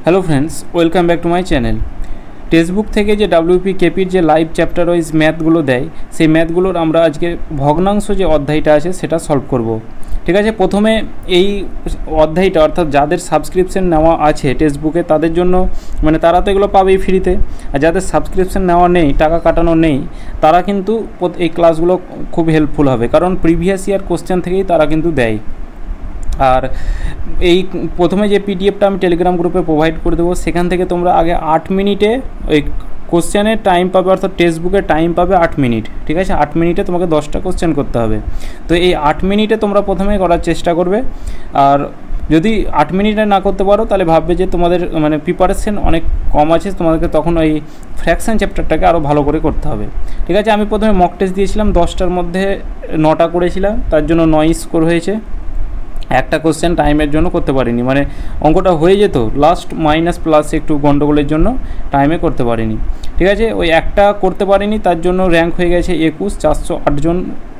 Hello friends, welcome back to my channel. Textbook থেকে যে WP কেপির যে লাইভ চ্যাপ্টার ওয়াইজ ম্যাথগুলো দেয়, সেই ম্যাথগুলোর আমরা আজকে ভগ্নাংশ যে অধ্যায়টা আছে সেটা সলভ করব। ঠিক আছে, প্রথমে এই অধ্যায়টা অর্থাৎ যাদের সাবস্ক্রিপশন নেওয়া আছে টেক্সটবুকে তাদের জন্য, মানে তারা তো এগুলো পাবেই ফ্রিতে, আর যাদের সাবস্ক্রিপশন নেওয়া নেই, টাকা কাটানো নেই, তারা কিন্তু এই ক্লাসগুলো খুব হেল্পফুল হবে, কারণ প্রিভিয়াস ইয়ার কোশ্চেন থেকেই তারা কিন্তু দেয়। আর এই প্রথমে যে পিডিএফটা আমি টেলিগ্রাম গ্রুপে প্রোভাইড করে দেবো, সেখান থেকে তোমরা আগে 8 মিনিটে ওই কোশ্চেনের টাইম পাবে, অর্থাৎ টেক্সটবুকের টাইম পাবে 8 মিনিট। ঠিক আছে, 8 মিনিটে তোমাকে 10টা কোশ্চেন করতে হবে। তো এই 8 মিনিটে তোমরা প্রথমে করার চেষ্টা করবে। আর যদি 8 মিনিটে না করতে পারো তাহলে ভাববে যে তোমাদের মানে প্রিপারেশন অনেক কম আছে, তোমাদেরকে তখন ওই ফ্র্যাকশন চ্যাপ্টারটাকে আরও ভালো করে করতে হবে। ঠিক আছে, আমি প্রথমে মক টেস্ট দিয়েছিলাম, 10টার মধ্যে 9টা করেছিলাম, তার জন্য 9 স্কোর হয়েছে। একটা কোশ্চেন টাইমের জন্য করতে পারিনি, মানে অঙ্কটা হয়ে যেত, লাস্ট মাইনাস প্লাস একটু গন্ডগোলের জন্য টাইমে করতে পারিনি। ঠিক আছে, ওই একটা করতে পারিনি, তার জন্য র্যাঙ্ক হয়ে গেছে 21, 408 জন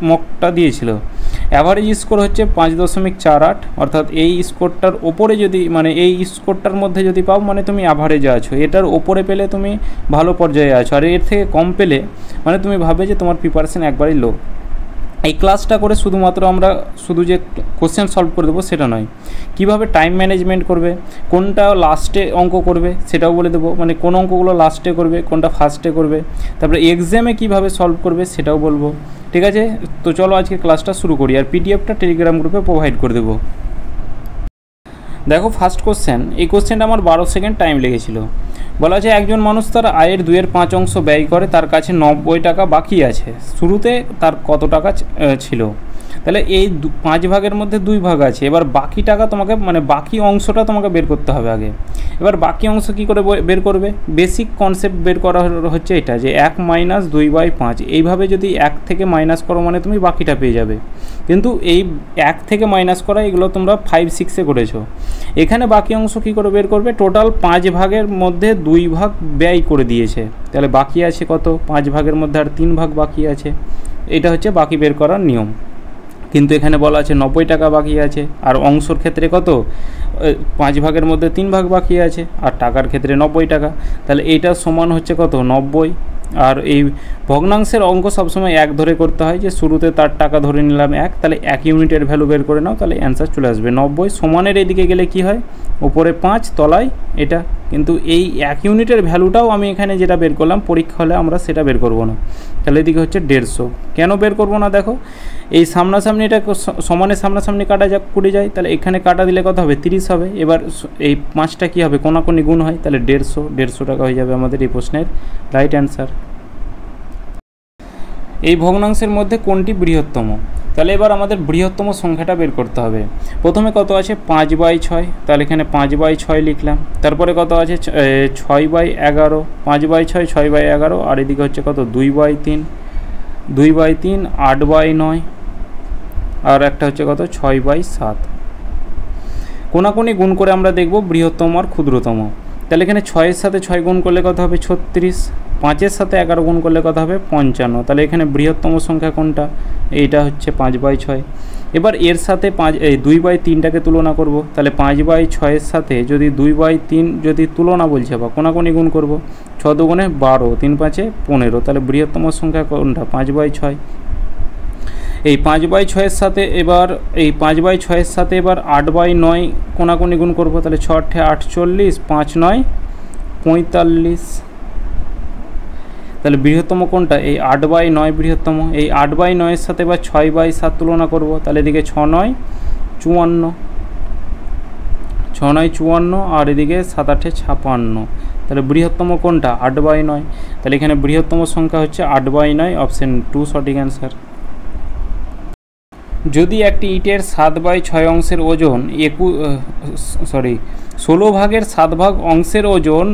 মকটা দিয়েছিল। অ্যাভারেজ স্কোর হচ্ছে 5.48, অর্থাৎ এই স্কোরটার ওপরে যদি, মানে এই স্কোরটার মধ্যে যদি পাও মানে তুমি অ্যাভারেজে আছো, এটার ওপরে পেলে তুমি ভালো পর্যায়ে আছো, আর এর থেকে কম পেলে মানে তুমি ভাবে যে তোমার প্রিপারেশন একবারই লো। এই ক্লাসটা করে শুধুমাত্র আমরা শুধু যে কোশ্চেন সলভ করে দেবো সেটা নয়, কিভাবে টাইম ম্যানেজমেন্ট করবে, কোনটা লাস্টে অঙ্ক করবে সেটাও বলে দেবো, মানে কোন অঙ্কগুলো লাস্টে করবে, কোনটা ফার্স্টে করবে, তারপরে এক্সামে কিভাবে সলভ করবে সেটাও বলবো। ঠিক আছে, তো চলো আজকে ক্লাসটা শুরু করি, আর পিডিএফটা টেলিগ্রাম গ্রুপে প্রোভাইড করে দেবো। দেখো ফার্স্ট কোশ্চেন, এই কোশ্চেনটা আমার 12 সেকেন্ড টাইম লেগেছিল। বলা আছে একজন মানুষ তার আয়ের 2/5 অংশ ব্যয় করে, তার কাছে 90 টাকা বাকি আছে, শুরুতে তার কত টাকা ছিল? তাহলে এই 5 ভাগের মধ্যে 2 ভাগ আছে, এবার বাকি টাকা তোমাকে, মানে বাকি অংশটা তোমাকে বের করতে হবে আগে। এবার বাকি অংশ কী করে বের করবে? বেসিক কনসেপ্ট বের করা হচ্ছে এটা, যে 1 - 2/5, এইভাবে যদি 1 থেকে মাইনাস করো মানে তুমি বাকিটা পেয়ে যাবে। কিন্তু এই 1 থেকে মাইনাস করা এগুলো তোমরা 5, 6-এ করেছো। এখানে বাকি অংশ কী করে বের করবে? টোটাল 5 ভাগের মধ্যে 2 ভাগ ব্যয় করে দিয়েছে, তাহলে বাকি আছে কত? 5 ভাগের মধ্যে আর 3 ভাগ বাকি আছে। এটা হচ্ছে বাকি বের করার নিয়ম। কিন্তু এখানে বলা আছে 90 টাকা বাকি আছে, আর অংশর ক্ষেত্রে কত? 5 ভাগের মধ্যে 3 ভাগ বাকি আছে, আর টাকার ক্ষেত্রে 90 টাকা। তাহলে এইটা সমান হচ্ছে কত? 90। আর এই ভগ্নাংশের অঙ্ক সবসময় 1 ধরে করতে হয়, যে শুরুতে তার টাকা ধরে নিলাম 1, তাহলে 1 ইউনিটের ভ্যালু বের করে নাও, তাহলে অ্যান্সার চলে আসবে 90। সমানের এদিকে গেলে কি হয়? উপরে 5, তলায় এটা। কিন্তু এই 1 ইউনিটের ভ্যালুটাও আমি এখানে যেটা বের করলাম, পরীক্ষা হলে আমরা সেটা বের করব না। তাহলে এদিকে হচ্ছে 150। কেন বের করব না? দেখো এই সামনাসামনি, এটা সমানের সামনাসামনি কাটা কুড়ে যায়, তাহলে এখানে কাটা দিলে কত হবে? 30 হবে। এবার এই 5টা কী হবে? কোনাকুনি গুণ হয়, তাহলে 150 টাকা হয়ে যাবে আমাদের এই প্রশ্নের রাইট অ্যান্সার। এই ভগ্নাংশের মধ্যে কোনটি বৃহত্তম? তাহলে এবার আমাদের বৃহত্তম সংখ্যাটা বের করতে হবে। প্রথমে কত আছে? 5/6, তাহলে এখানে 5/6 লিখলাম। তারপরে কত আছে? 6/11, 5/6, 6/11, আর এদিকে হচ্ছে কত? 2/3, 2/3, 8/9, আর একটা হচ্ছে কত? 6/7। কোনাকুনি গুণ করে আমরা দেখব বৃহত্তম আর ক্ষুদ্রতম। তাহলে এখানে 6-এর সাথে 6 গুণ করলে কত হবে? 36, 5-এর সাথে 11 গুণ করলে কত হবে? 55। তাহলে এখানে বৃহত্তম সংখ্যা কোনটা? এইটা হচ্ছে 5/6। এবার এর সাথে 2/3টাকে তুলনা করব, তাহলে 5/6-এর সাথে যদি 2/3 যদি তুলনা বলছে বা কোনাকুনি গুণ করব, 6 দুগুণে 12, 3-5-এ 15, তাহলে বৃহত্তম সংখ্যা কোনটা? 5/6। এই 5/6-এর সাথে এবার এই 5/6-এর সাথে এবার 8/9 কোনাকুনি গুণ করব, তাহলে 6-8 48, 5-9 45। তাহলে বৃহত্তম কোনটা? এই 8/9 বৃহত্তম। এই 8/9-এর সাথে এবার 6/7 তুলনা করব, তাহলে এদিকে 6-9 54, 6-9 54, আর এদিকে 7-8 56। তাহলে বৃহত্তম কোনটা? 8/9। তাহলে এখানে বৃহত্তম সংখ্যা হচ্ছে 8/9, অপশন 2 সঠিক অ্যান্সার। যদি একটি ইটের 7/6 অংশের ওজন 16 ভাগের 7 ভাগ অংশের ওজন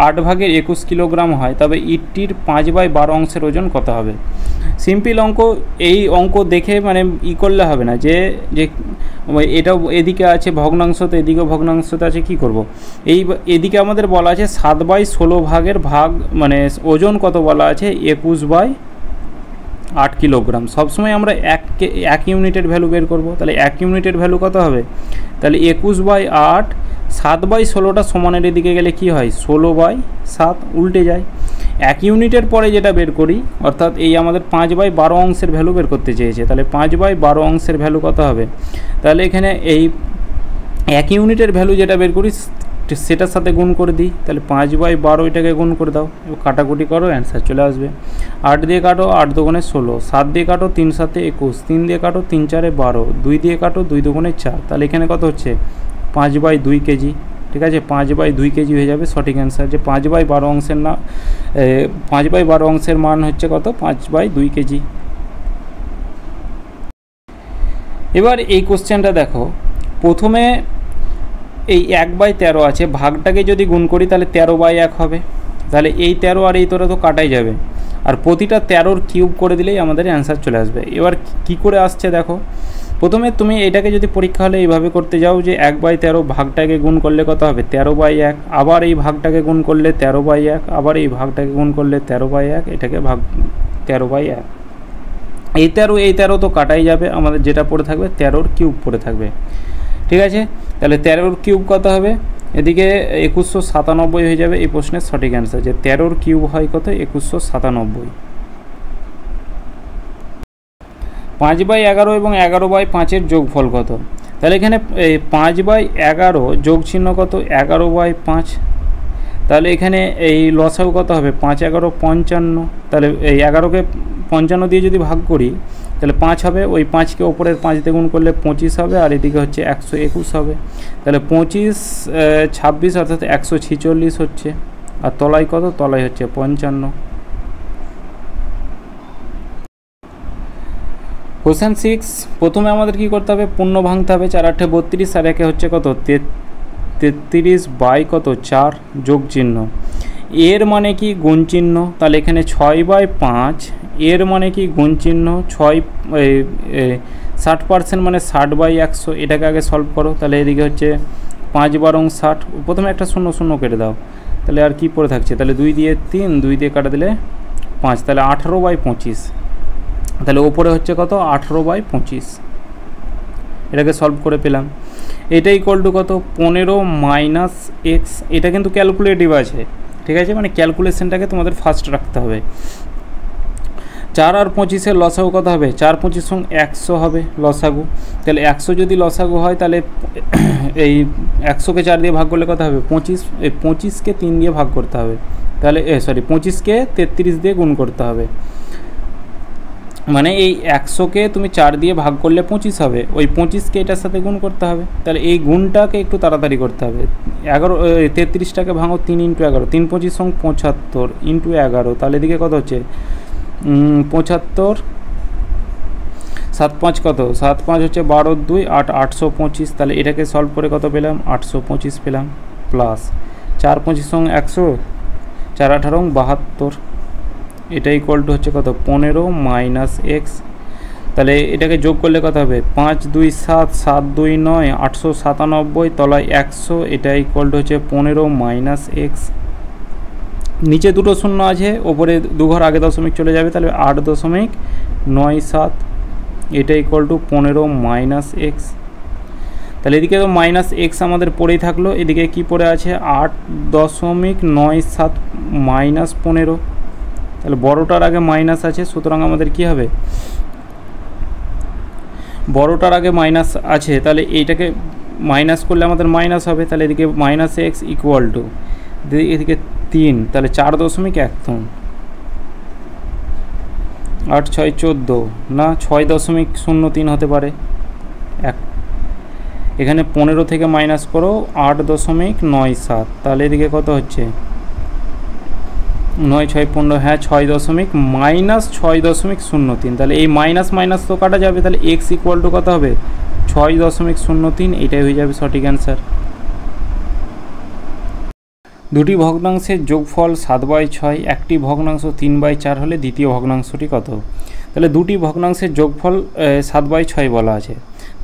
8 ভাগের 21 কিলোগ্রাম হয়, তবে ইটটির 5/12 অংশের ওজন কত হবে? সিম্পল অঙ্ক। এই অঙ্ক দেখে মানে করলে হবে না, যে এটাও এদিকে আছে ভগ্নাংশতে, এদিকেও ভগ্নাংশতে আছে, কি করব? এদিকে আমাদের বলা আছে 7/16 ভাগের ভাগ, মানে ওজন কত বলা আছে? 21/12। 8 কিলোগ্রাম। সবসময় আমরা এক ইউনিটের ভ্যালু বের করব। তাহলে 1 ইউনিটের ভ্যালু কত হবে? তাহলে 21/8, 7/16টা সমানের এদিকে গেলে কি হয়? 16/7 উল্টে যায়। 1 ইউনিটের পরে যেটা বের করি, অর্থাৎ এই আমাদের 5/12 অংশের ভ্যালু বের করতে চেয়েছে। তাহলে 5/12 অংশের ভ্যালু কত হবে? তাহলে এখানে এই 1 ইউনিটের ভ্যালু যেটা বের করি সেটার সাথে গুণ করে দিই। তাহলে 5/12 এটাকে গুণ করে দাও, কাটাকুটি করো, অ্যান্সার চলে আসবে। 8 দিয়ে কাটো, 8 দুগুণে 16, 7 দিয়ে কাটো, 3 7 21, 3 দিয়ে কাটো, 3 4 12, 2 দিয়ে কাটো, 2 দুগুণে 4। তাহলে এখানে কত হচ্ছে? 5/2 কেজি। ঠিক আছে, 5/2 কেজি হয়ে যাবে সঠিক অ্যান্সার। যে 5/12 অংশের না 5/12 অংশের মান হচ্ছে কত? 5/2 কেজি। এবার এই কোশ্চেনটা দেখো, প্রথমে এই 1/13 আছে, ভাগটাকে যদি গুণ করি তাহলে 13/1 হবে। তাহলে এই 13 আর এই 13 তো কাটাই যাবে, আর প্রতিটা 13র কিউব করে দিলেই আমাদের অ্যান্সার চলে আসবে। এবার কি করে আসছে দেখো, প্রথমে তুমি এটাকে যদি পরীক্ষা হলে এইভাবে করতে যাও যে 1/13 ভাগটাকে গুণ করলে কত হবে? 13/1, আবার এই ভাগটাকে গুণ করলে 13/1, আবার এই ভাগটাকে গুণ করলে 13/1, এটাকে ভাগ 13/1। এই 13 তো কাটাই যাবে, আমাদের যেটা পড়ে থাকবে 13র কিউব পড়ে থাকবে। ঠিক আছে, তাহলে 13র কিউব কত হবে? এদিকে 2197 হয়ে যাবে এই প্রশ্নের সঠিক অ্যান্সার। যে 13র কিউব হয় কত? 2197। 5/11 এবং 11/5-এর যোগফল কত? তাহলে এখানে 5/11 যোগ চিহ্ন কত? 11/5। তাহলে এখানে এই লসাগু কত হবে? 5 11 55। তাহলে এই 11কে 55 দিয়ে যদি ভাগ করি তাহলে 5 হবে, ওই 5কে ওপরের 5 দিয়ে গুণ করলে 25 হবে, আর এদিকে হচ্ছে 121 হবে। তাহলে 25 26 অর্থাৎ 146 হচ্ছে, আর তলায় কত? তলায় হচ্ছে 55। কোশ্চেন 6, প্রথমে আমাদের কি করতে হবে? পূর্ণ ভাঙতে হবে। 4 8 32, আর একে হচ্ছে কত? 33 বাই কত? 4 যোগ চিহ্ন। এর মানে কি? গুণ চিহ্ন। তাহলে এখানে 6/5, এর মানে কি? গুণ চিহ্ন। 60% মানে 60/100। এটাকে আগে সলভ করো। তাহলে এদিকে হচ্ছে 5 12 60, প্রথমে একটা 0 0 কেটে দাও। তাহলে আর কি পড়ে থাকছে? তাহলে 2 দিয়ে 3, 2 দিয়ে কাটা দিলে 5, তাহলে 18/25। তাহলে ওপরে হচ্ছে কত? 18/25। এটাকে সলভ করে পেলাম। এটা ইকুয়াল টু কত? 15 - x। এটা কিন্তু ক্যালকুলেটিভ আছে, ঠিক আছে, মানে ক্যালকুলেশনটাকে তোমাদের ফার্স্ট রাখতে হবে। 4 আর 25-এর লসাগু কত হবে? 4 25 সঙ্গে 100 হবে লসাগু। তাহলে 100 যদি লসাগু হয় তাহলে এই 100কে 4 দিয়ে ভাগ করলে কত হবে? 25। এই 25কে 3 দিয়ে ভাগ করতে হবে, তাহলে 25কে 33 দিয়ে গুণ করতে হবে। মানে এই 100কে তুমি 4 দিয়ে ভাগ করলে 25 হবে, ওই 25কে এটার সাথে গুণ করতে হবে। তাহলে এই গুণটাকে একটু তাড়াতাড়ি করতে হবে। 33টাকে ভাঙো 3 × 11, 3 25 সঙ্গে 75 × 11। তাহলে এদিকে কত হচ্ছে? 75, 7 5 কত? 7 5 হচ্ছে 12 2 8, 825। তাহলে এটাকে সলভ করে কত পেলাম? 825 পেলাম। প্লাস 4 25 সঙ্গে 100, 4 18 72। এটা ইকুয়াল টু হচ্ছে কত? 15 - x। তাহলে এটাকে যোগ করলে কত হবে? 5 2 7, 7 2 9, 897, তলায় 100। এটা ইকুয়াল টু হচ্ছে 15 - x। নিচে দুটো শূন্য আছে, ওপরে 2 ঘর আগে দশমিক চলে যাবে, তাহলে 8.97। এটা ইকুয়াল টু 15 - x। তাহলে এদিকে তো -x আমাদের পড়েই থাকলো, এদিকে কি পড়ে আছে? 8.97 - 15। তাহলে বড়টার আগে মাইনাস আছে, সুতরাং আমাদের কি হবে? বড়টার আগে মাইনাস আছে, তাহলে এইটাকে মাইনাস করলে আমাদের মাইনাস হবে। তাহলে এদিকে -x ইকুয়াল টু এদিকে 3, তাহলে 4.13। 8 6 14 না, 6.03 হতে পারে। এখানে 15 থেকে মাইনাস করো 8.97। তাহলে এদিকে কত হচ্ছে? 9 6 15, হ্যাঁ 6.03। তাহলে এই মাইনাস মাইনাস তো কাটা যাবে, তাহলে x ইকুয়াল টু কত হবে? 6.03। এটাই হয়ে যাবে সঠিক অ্যান্সার। দুটি ভগ্নাংশের যোগফল 7/6, একটি ভগ্নাংশ 3/4 হলে দ্বিতীয় ভগ্নাংশটি কত? তাহলে দুটি ভগ্নাংশের যোগফল 7/6 বলা আছে।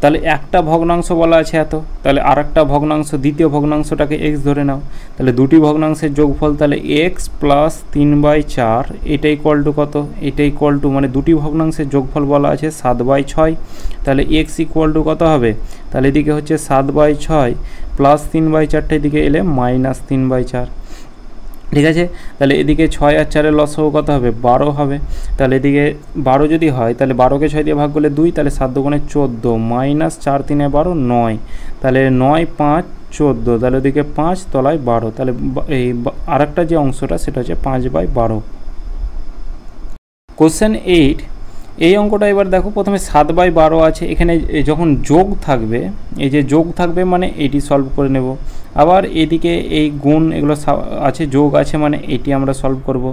তাহলে একটা ভগ্নাংশ বলা আছে এত, তাহলে আর একটা ভগ্নাংশ দ্বিতীয় ভগ্নাংশটাকে এক্স ধরে নাও, তাহলে দুটি ভগ্নাংশের যোগফল তাহলে এক্স প্লাস 3/4 এটা ইকুয়াল টু কত, এটা ইকুয়াল টু মানে দুটি ভগ্নাংশের যোগফল বলা আছে 7/6, তাহলে এক্স ইকুয়াল টু কত হবে, তাহলে এদিকে হচ্ছে 7/6 প্লাস 3/4 এদিকে এলে মাইনাস 3/4, ঠিক আছে। তাহলে এদিকে 6 আর 4 লসাগু কত হবে, 12 হবে, তাহলে এদিকে 12 যদি হয় তাহলে 12কে 6 দিয়ে ভাগ করলে 2, তাহলে 7 দুগুণে 14 মাইনাস 4 3 12 9, তাহলে 9 5 14, তাহলে এদিকে 5 তলায় 12, তাহলে এই আরেকটা যে অংশটা সেটা হচ্ছে 5/12। কোশ্চেন 8 এই অঙ্কটা এবার দেখো, প্রথমে 7/12 আছে, এখানে যখন যোগ থাকবে, এই যে যোগ থাকবে মানে এটি সলভ করে নেব, আবার এদিকে এই গুণ এগুলো আছে, যোগ আছে মানে এটি আমরা সলভ করব,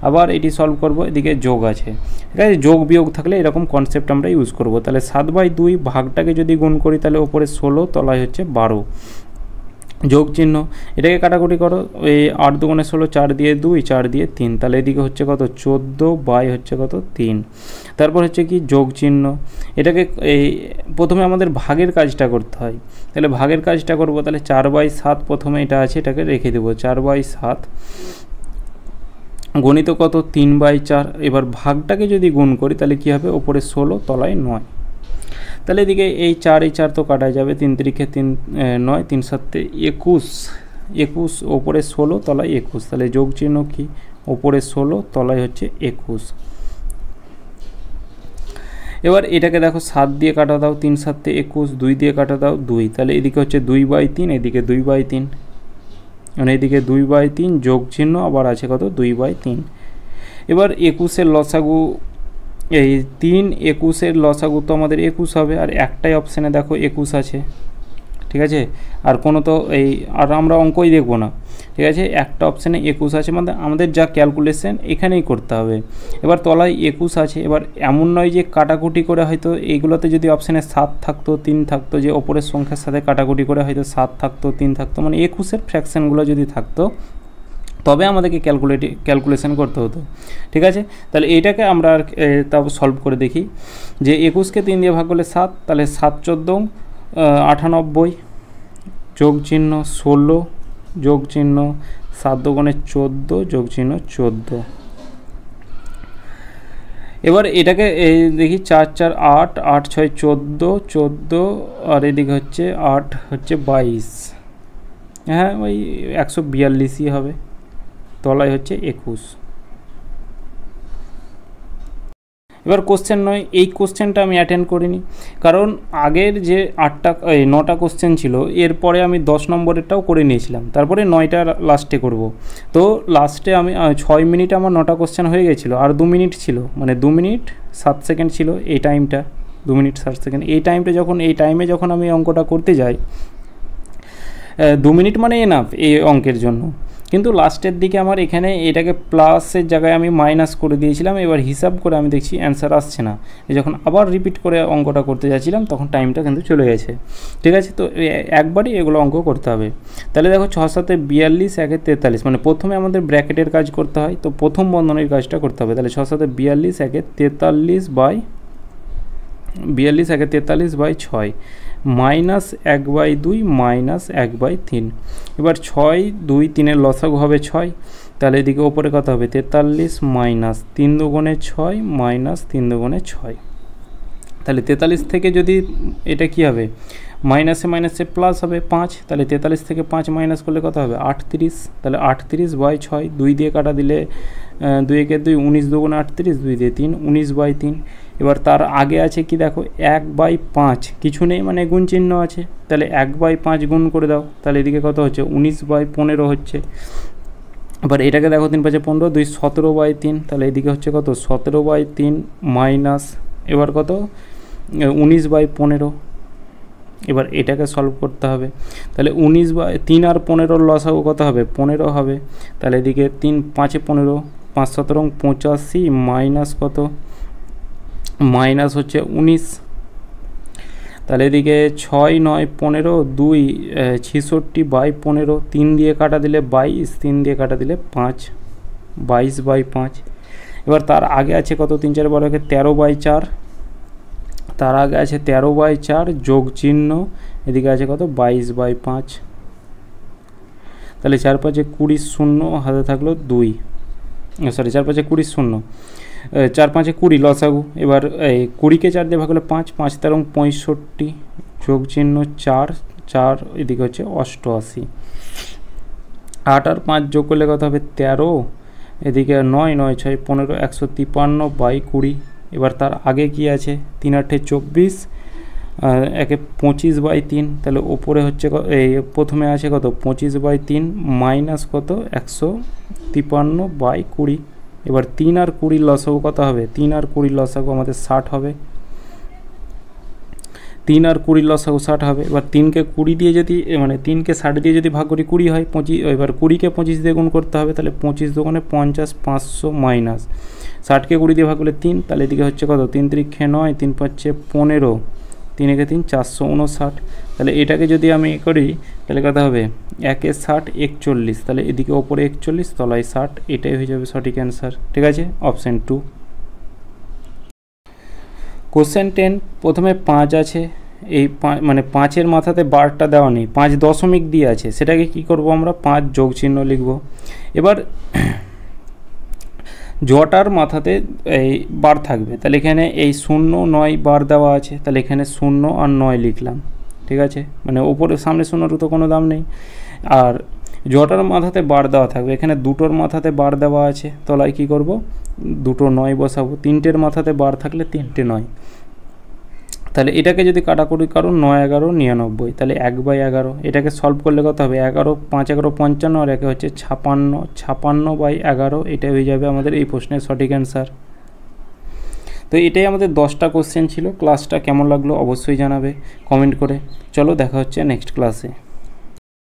আবার এটি সলভ করব, এদিকে যোগ আছে, ঠিক আছে। যোগ বিয়োগ থাকলে এরকম কনসেপ্ট আমরা ইউজ করব। তাহলে 7/2 ভাগটাকে যদি গুণ করি তাহলে ওপরে 16 তলায় হচ্ছে 12, যোগ চিহ্ন, এটাকে কাটাকুটি করো, এই 8 দুগুণে 16, 4 দিয়ে 2, 4 দিয়ে 3, তাহলে এদিকে হচ্ছে কত 14 বাই হচ্ছে কত 3, তারপর হচ্ছে কি যোগ চিহ্ন, এটাকে এই প্রথমে আমাদের ভাগের কাজটা করতে হয়, তাহলে ভাগের কাজটা করব, তাহলে 4/7 প্রথমে এটা আছে এটাকে রেখে দেবো, 4/7 গণিত কত 3/4, এবার ভাগটাকে যদি গুণ করি তাহলে কি হবে, ওপরে 16 তলায় 9, তাহলে এদিকে এই 4 তো কাটা যাবে, 3 3 3 9, 3 7 21, 21 ওপরে 16 তলায় 21, তাহলে যোগ চিহ্ন কি, ওপরে 16 তলায় হচ্ছে 21। এবার এটাকে দেখো 7 দিয়ে কাটা দাও, 3 7 21, 2 দিয়ে কাটা দাও 2, তাহলে এদিকে হচ্ছে 2/3, এদিকে 2/3, মানে এদিকে 2/3 যোগ চিহ্ন, আবার আছে কত 2/3। এবার 21-এর লসাগু, এই 3 21-এর লসাগু তো আমাদের 21 হবে, আর একটাই অপশানে দেখো 21 আছে, ঠিক আছে, আর কোনো তো এই আর আমরা অঙ্কই দেখব না, ঠিক আছে, একটা অপশানে 21 আছে, মানে আমাদের যা ক্যালকুলেশন এখানেই করতে হবে। এবার তলায় 21 আছে, এবার এমন নয় যে কাটাকুটি করে হয়তো এইগুলোতে যদি অপশানে 7 থাকতো 3 থাকতো, যে ওপরের সংখ্যার সাথে কাটাকুটি করে হয়তো 7 থাকতো 3 থাকতো, মানে 21-এর ফ্র্যাকশানগুলো যদি থাকতো তবে আমাদেরকে ক্যালকুলেশন করতে হতো, ঠিক আছে। তাহলে এইটাকে আমরা তাও সলভ করে দেখি, যে 21কে 3 দিয়ে ভাগ করলে 7, তাহলে 7 14 98, যোগ চিহ্ন 16, যোগ চিহ্ন 7 দুগুণে 14, যোগ চিহ্ন 14। এবার এটাকে এই দেখি 4 4 8, 8 6 14, 14 আর এদিকে হচ্ছে 8 হচ্ছে 22, হ্যাঁ ওই 142ই হবে, তলায় হচ্ছে 21। এবার কোশ্চেন 9, এই কোশ্চেনটা আমি অ্যাটেন্ড করিনি, কারণ আগের যে 9টা কোশ্চেন ছিল এরপরে আমি 10 নম্বরেরটাও করে নিয়েছিলাম, তারপরে 9টা লাস্টে করব। তো লাস্টে আমি 6 মিনিট আমার 9টা কোশ্চেন হয়ে গেছিলো, আর 2 মিনিট ছিল, মানে 2 মিনিট 7 সেকেন্ড ছিল এই টাইমটা, 2 মিনিট 7 সেকেন্ড, এই টাইমে যখন আমি অঙ্কটা করতে যাই 2 মিনিট মানে এনাফ এই অঙ্কের জন্য, কিন্তু লাস্টের দিকে আমার এখানে এটাকে প্লাসের জায়গায় আমি মাইনাস করে দিয়েছিলাম, এবার হিসাব করে আমি দেখছি অ্যান্সার আসছে না, যখন আবার রিপিট করে অঙ্কটা করতে যাচ্ছিলাম তখন টাইমটা কিন্তু চলে গেছে, ঠিক আছে। তো একবারই এগুলো অঙ্ক করতে হবে। তাহলে দেখো 6 7 42, 1 43, মানে প্রথমে আমাদের ব্র্যাকেটের কাজ করতে হয়, তো প্রথম বন্ধনীর কাজটা করতে হবে, তাহলে 6 7 42, 1 43/6 মাইনাস 1/2 মাইনাস 1/3, এবার 6 2 3-এর লসাগু হবে 6, তাহলে এদিকে ওপরে কত হবে 43 মাইনাস 3 দুগুণে 6 মাইনাস 3 দুগুণে 6, তাহলে 43 থেকে যদি এটা কি হবে মাইনাসে মাইনাসে প্লাস হবে 5, তাহলে 43 থেকে 5 মাইনাস করলে কত হবে 38, তাহলে 38/6, 2 দিয়ে কাটা দিলে 2 একে 2, 19 দুগুণে 38, 2 দিয়ে 3, 19/3। এবার তার আগে আছে কি দেখো 1/5, কিছু নেই মানে গুণ চিহ্ন আছে, তাহলে 1/5 গুণ করে দাও, তাহলে এদিকে কত হচ্ছে 19/15 হচ্ছে। এবার এটাকে দেখো 3 5 15, 2 17/3, তাহলে এদিকে হচ্ছে কত 17/3 মাইনাস এবার কত 19/15, এবার এটাকে সলভ করতে হবে, তাহলে 19/3 আর 15-র লসাগু কত হবে 15 হবে, তাহলে এদিকে 3 5 15, 5 17 85 মাইনাস কত মাইনাস হচ্ছে 19, তাহলে এদিকে 6 9 15, 2 66/15, 3 দিয়ে কাটা দিলে 22, 3 দিয়ে কাটা দিলে 5, 22/5। এবার তার আগে আছে কত 3 4 12, 13/4, তার আগে আছে 13/4 যোগ চিহ্ন, এদিকে আছে কত 22/5, তাহলে 4 5 20 শূন্য হাতে থাকলো 2, সরি 4 5 20 শূন্য, 4 5 20 লসাগু। এবার এই 20কে 4 দিয়ে ভাগ করলে 5, 5 13 65 যোগ চিহ্ন 4, 4 এদিকে হচ্ছে 88, 8 আর 5 যোগ করলে কত হবে 13, এদিকে 9 9 6 15 153/20। এবার তার আগে কি আছে 3 8 24, একে 25/3, তাহলে ওপরে হচ্ছে এই প্রথমে আছে কত 25/3 মাইনাস কত 153/20। এবার 3 আর 20 লসাগু কত হবে, 3 আর 20 লসাগু আমাদের 60 হবে, 3 আর 20 লসাগু 60 হবে। এবার 3কে 20 দিয়ে যদি মানে 3কে 60 দিয়ে যদি ভাগ করি 20 হয়, 25, এবার 20কে 25 দিয়ে গুণ করতে হবে, তাহলে 25 দোকানে 50, 500 মাইনাস 60কে 20 দিয়ে ভাগ করলে 3, তাহলে এদিকে হচ্ছে কত 3 3 9, 3 5 15, 3 একে 3 459। তাহলে এটাকে যদি আমি করি তাহলে কত হবে 1 এ 60 41, তাহলে এদিকে ওপরে 41 তলায় 60, এটাই হয়ে যাবে সঠিক অ্যান্সার। ঠিক আছে, অপশান 2। কোশ্চেন 10, প্রথমে 5 আছে, এই মানে 5-এর মাথাতে বারটা দেওয়া নেই, 5 দশমিক দিয়ে আছে, সেটাকে কি করব আমরা 5 যোগ চিহ্ন লিখব। এবার জটার মাথাতে এই বার থাকবে, তাহলে এখানে এই 0 9 বার দেওয়া আছে, তাহলে এখানে 0 আর 9 লিখলাম। ঠিক আছে, মানে ওপরে সামনে 0 তো কোনো দাম নেই। আর জটার মাথাতে বার দেওয়া থাকবে, এখানে দুটোর মাথাতে বার দেওয়া আছে, তলায় কি করব 2 9 বসাবো, 3টের মাথাতে বার থাকলে 3টে 9, তাহলে এটাকে যদি কাটাকুটি করো 9 11 99, তাহলে 1/11, এটাকে সলভ করলে কত হবে 11 5 11 55, আর একে হচ্ছে 56, 56/11, এটা হয়ে যাবে আমাদের এই প্রশ্নের সঠিক অ্যান্সার। তো এটাই আমাদের 10টা কোশ্চেন ছিল। ক্লাসটা কেমন লাগলো অবশ্যই জানাবে কমেন্ট করে। চলো দেখা হচ্ছে নেক্সট ক্লাসে।